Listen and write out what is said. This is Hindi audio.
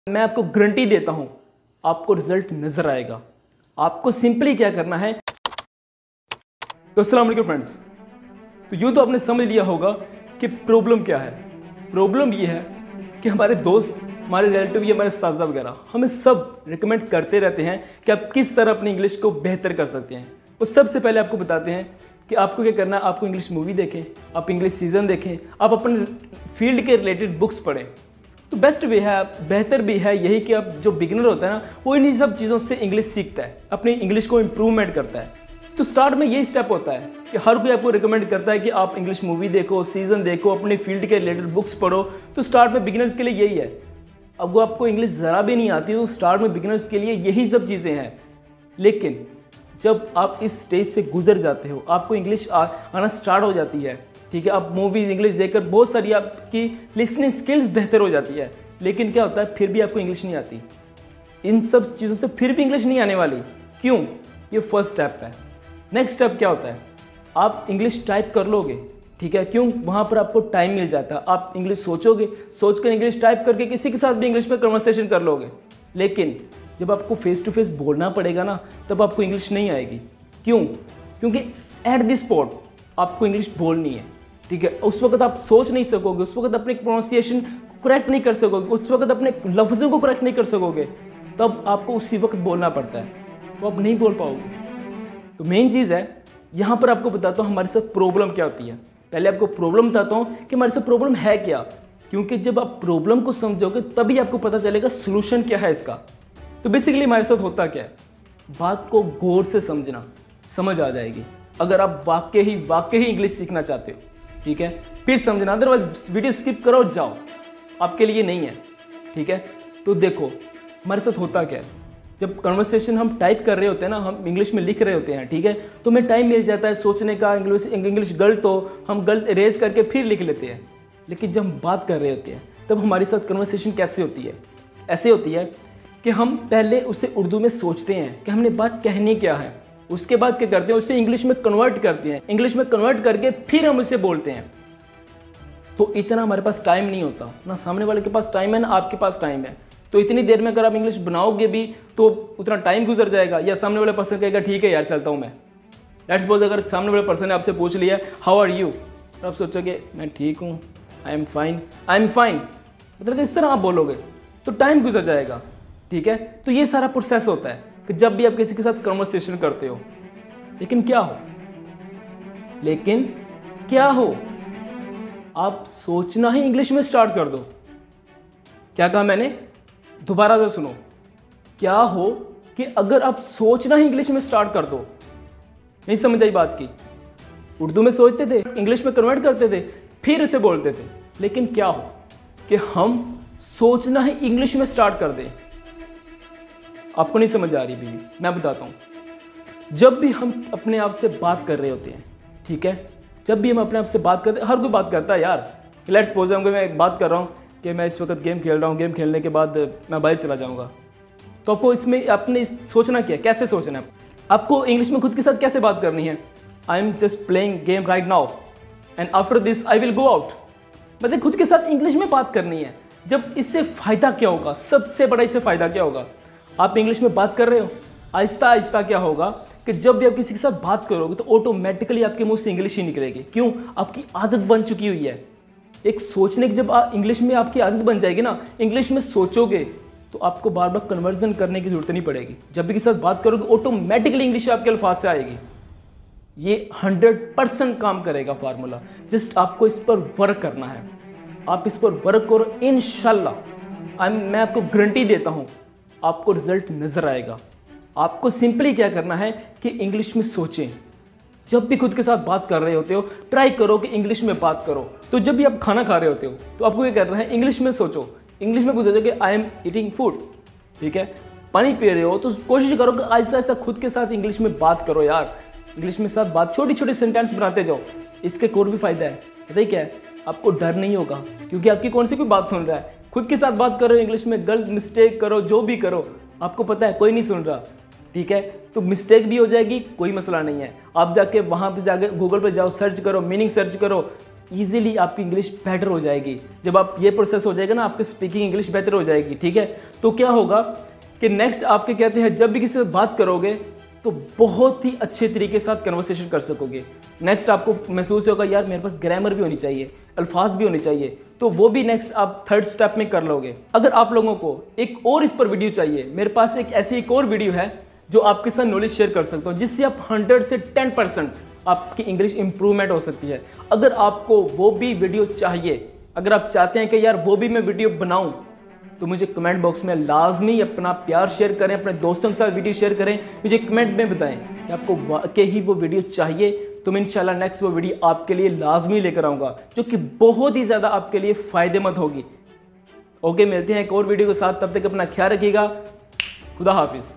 मैं आपको गारंटी देता हूं आपको रिजल्ट नजर आएगा। आपको सिंपली क्या करना है। तो अस्सलाम वालेकुम फ्रेंड्स। तो यूं तो आपने समझ लिया होगा कि प्रॉब्लम क्या है। प्रॉब्लम ये है कि हमारे दोस्त, हमारे रिलेटिव या हमारे उस्ताद वगैरह हमें सब रिकमेंड करते रहते हैं कि आप किस तरह अपनी इंग्लिश को बेहतर कर सकते हैं। वो सबसे पहले आपको बताते हैं कि आपको क्या करना है। आपको इंग्लिश मूवी देखें, आप इंग्लिश सीजन देखें, आप अपने फील्ड के रिलेटेड बुक्स पढ़ें। तो बेस्ट वे है, बेहतर भी है यही कि आप जो बिगिनर होता है ना, वो इन्हीं सब चीज़ों से इंग्लिश सीखता है, अपनी इंग्लिश को इम्प्रूवमेंट करता है। तो स्टार्ट में यही स्टेप होता है कि हर कोई आपको रिकमेंड करता है कि आप इंग्लिश मूवी देखो, सीजन देखो, अपने फील्ड के रिलेटेड बुक्स पढ़ो। तो स्टार्ट में बिगिनर्स के लिए यही है। अब वो आपको इंग्लिश ज़रा भी नहीं आती तो स्टार्ट में बिगिनर्स के लिए यही सब चीज़ें हैं। लेकिन जब आप इस स्टेज से गुजर जाते हो, आपको इंग्लिश आना स्टार्ट हो जाती है, ठीक है, आप मूवीज़ इंग्लिश देखकर बहुत सारी आपकी लिसनिंग स्किल्स बेहतर हो जाती है। लेकिन क्या होता है, फिर भी आपको इंग्लिश नहीं आती। इन सब चीज़ों से फिर भी इंग्लिश नहीं आने वाली। क्यों? ये फर्स्ट स्टेप है। नेक्स्ट स्टेप क्या होता है, आप इंग्लिश टाइप कर लोगे, ठीक है। क्यों? वहाँ पर आपको टाइम मिल जाता है। आप इंग्लिश सोचोगे, सोचकर इंग्लिश टाइप करके किसी के साथ भी इंग्लिश में कन्वर्सेशन कर लोगे। लेकिन जब आपको फेस टू फेस बोलना पड़ेगा ना, तब आपको इंग्लिश नहीं आएगी। क्यों? क्योंकि एट दिस स्पॉट आपको इंग्लिश बोलनी है, ठीक है। उस वक्त आप सोच नहीं सकोगे, उस वक्त अपने प्रोनाउंसिएशन को करेक्ट नहीं कर सकोगे, उस वक्त अपने लफ्ज़ों को करेक्ट नहीं कर सकोगे। तब आपको उसी वक्त बोलना पड़ता है, तो आप नहीं बोल पाओगे। तो मेन चीज़ है, यहाँ पर आपको बताता हूँ हमारे साथ प्रॉब्लम क्या होती है। पहले आपको प्रॉब्लम बताता हूँ कि हमारे साथ प्रॉब्लम है क्या, क्योंकि जब आप प्रॉब्लम को समझोगे तभी आपको पता चलेगा सोल्यूशन क्या है इसका। तो बेसिकली हमारे साथ होता क्या है, बात को गौर से समझना, समझ आ जाएगी। अगर आप वाकई ही इंग्लिश सीखना चाहते हो, ठीक है, फिर समझना, अदरवाइज वीडियो स्किप करो और जाओ, आपके लिए नहीं है, ठीक है। तो देखो हमारे साथ होता क्या है, जब कन्वर्सेशन हम टाइप कर रहे होते हैं ना, हम इंग्लिश में लिख रहे होते हैं, ठीक है, तो हमें टाइम मिल जाता है सोचने का। इंग्लिश गलत हो, हम गलत इरेज करके फिर लिख लेते हैं। लेकिन जब हम बात कर रहे होते हैं तब हमारे साथ कन्वर्सेशन कैसे होती है, ऐसे होती है कि हम पहले उसे उर्दू में सोचते हैं कि हमने बात कहनी क्या है, उसके बाद क्या करते हैं, उसे इंग्लिश में कन्वर्ट करते हैं, इंग्लिश में कन्वर्ट करके फिर हम उसे बोलते हैं। तो इतना हमारे पास टाइम नहीं होता, ना सामने वाले के पास टाइम है ना आपके पास टाइम है। तो इतनी देर में अगर आप इंग्लिश बनाओगे भी तो उतना टाइम गुजर जाएगा, या सामने वाला पर्सन कहेगा ठीक है यार चलता हूँ मैं। लेट्स सपोज अगर सामने वाले पर्सन ने आपसे पूछ लिया हाउ आर यू, तो आप सोचोगे मैं ठीक हूँ, आई एम फाइन, मतलब इस तरह आप बोलोगे तो टाइम गुजर जाएगा, ठीक है। तो ये सारा प्रोसेस होता है कि जब भी आप किसी के साथ कन्वर्सेशन करते हो। लेकिन क्या हो, आप सोचना ही इंग्लिश में स्टार्ट कर दो। क्या कहा मैंने, दोबारा से सुनो। क्या हो कि अगर आप सोचना ही इंग्लिश में स्टार्ट कर दो। नहीं समझ आई बात की? उर्दू में सोचते थे, इंग्लिश में कन्वर्ट करते थे, फिर उसे बोलते थे। लेकिन क्या हो कि हम सोचना ही इंग्लिश में स्टार्ट कर दें। आपको नहीं समझ आ रही भी, मैं बताता हूं। जब भी हम अपने आप से बात कर रहे होते हैं, ठीक है, जब भी हम अपने आप से बात करते हैं, हर कोई बात करता है यार। लेट्स सपोज मैं एक बात कर रहा हूँ कि मैं इस वक्त गेम खेल रहा हूँ, गेम खेलने के बाद मैं बाहर चला जाऊँगा। तो आपको इसमें अपने सोचना क्या है, कैसे सोचना है, आपको इंग्लिश में खुद के साथ कैसे बात करनी है। I am just playing game right now and after this I will go out. मतलब खुद के साथ इंग्लिश में बात करनी है। जब इससे फ़ायदा क्या होगा, सबसे बड़ा इससे फ़ायदा क्या होगा, आप इंग्लिश में बात कर रहे हो, आहिस्ता आहिस्ता क्या होगा कि जब भी आप किसी के साथ बात करोगे तो ऑटोमेटिकली आपके मुंह से इंग्लिश ही निकलेगी। क्यों? आपकी आदत बन चुकी हुई है एक सोचने की। जब इंग्लिश में आपकी आदत बन जाएगी ना, इंग्लिश में सोचोगे तो आपको बार बार कन्वर्जन करने की जरूरत नहीं पड़ेगी। जब भी किसी साथ बात करोगे ऑटोमेटिकली इंग्लिश आपके अल्फाज से आएगी। ये 100% काम करेगा फार्मूला। जस्ट आपको इस पर वर्क करना है। आप इस पर वर्क करो, इंशाल्लाह मैं आपको गारंटी देता हूँ आपको रिजल्ट नजर आएगा। आपको सिंपली क्या करना है कि इंग्लिश में सोचें। जब भी खुद के साथ बात कर रहे होते हो, ट्राई करो कि इंग्लिश में बात करो। तो जब भी आप खाना खा रहे होते हो तो आपको क्या करना है, इंग्लिश में सोचो। इंग्लिश में पूछो कि आई एम ईटिंग फूड, ठीक है। पानी पी रहे हो तो कोशिश करो कि आहिस्ता आहिस्ता खुद के साथ इंग्लिश में बात करो यार। इंग्लिश में साथ बात, छोटी छोटी सेंटेंस बनाते जाओ। इसके और भी फायदा है, पता ही क्या है, आपको डर नहीं होगा, क्योंकि आपकी कौन सी कोई बात सुन रहा है। खुद के साथ बात करो इंग्लिश में, गलत मिस्टेक करो, जो भी करो, आपको पता है कोई नहीं सुन रहा, ठीक है। तो मिस्टेक भी हो जाएगी, कोई मसला नहीं है। आप जाके वहाँ पे जाके गूगल पे जाओ, सर्च करो, मीनिंग सर्च करो, ईजिली आपकी इंग्लिश बेटर हो जाएगी। जब आप ये प्रोसेस हो जाएगा ना, आपकी स्पीकिंग इंग्लिश बेटर हो जाएगी। ठीक है, तो क्या होगा कि नेक्स्ट आपके कहते हैं जब भी किसी से बात करोगे तो बहुत ही अच्छे तरीके के साथ कन्वर्सेशन कर सकोगे। नेक्स्ट आपको महसूस होगा यार मेरे पास ग्रामर भी होनी चाहिए, अल्फाज भी होने चाहिए, तो वो भी नेक्स्ट आप थर्ड स्टेप में कर लोगे। अगर आप लोगों को एक और इस पर वीडियो चाहिए, मेरे पास एक और वीडियो है जो आपके साथ नॉलेज शेयर कर सकता हूँ, जिससे आप 100 से 10% आपकी इंग्लिश इंप्रूवमेंट हो सकती है। अगर आपको वो भी वीडियो चाहिए, अगर आप चाहते हैं कि यार वो भी मैं वीडियो बनाऊं, तो मुझे कमेंट बॉक्स में लाजमी अपना प्यार शेयर करें, अपने दोस्तों के साथ वीडियो शेयर करें, मुझे कमेंट में बताएं कि आपको वाकई ही वो वीडियो चाहिए, तो मैं इंशाल्लाह नेक्स्ट वो वीडियो आपके लिए लाजमी लेकर आऊँगा, जो कि बहुत ही ज़्यादा आपके लिए फ़ायदेमंद होगी। ओके, मिलते हैं एक और वीडियो के साथ, तब तक अपना ख्याल रखिएगा। खुदा हाफिज़।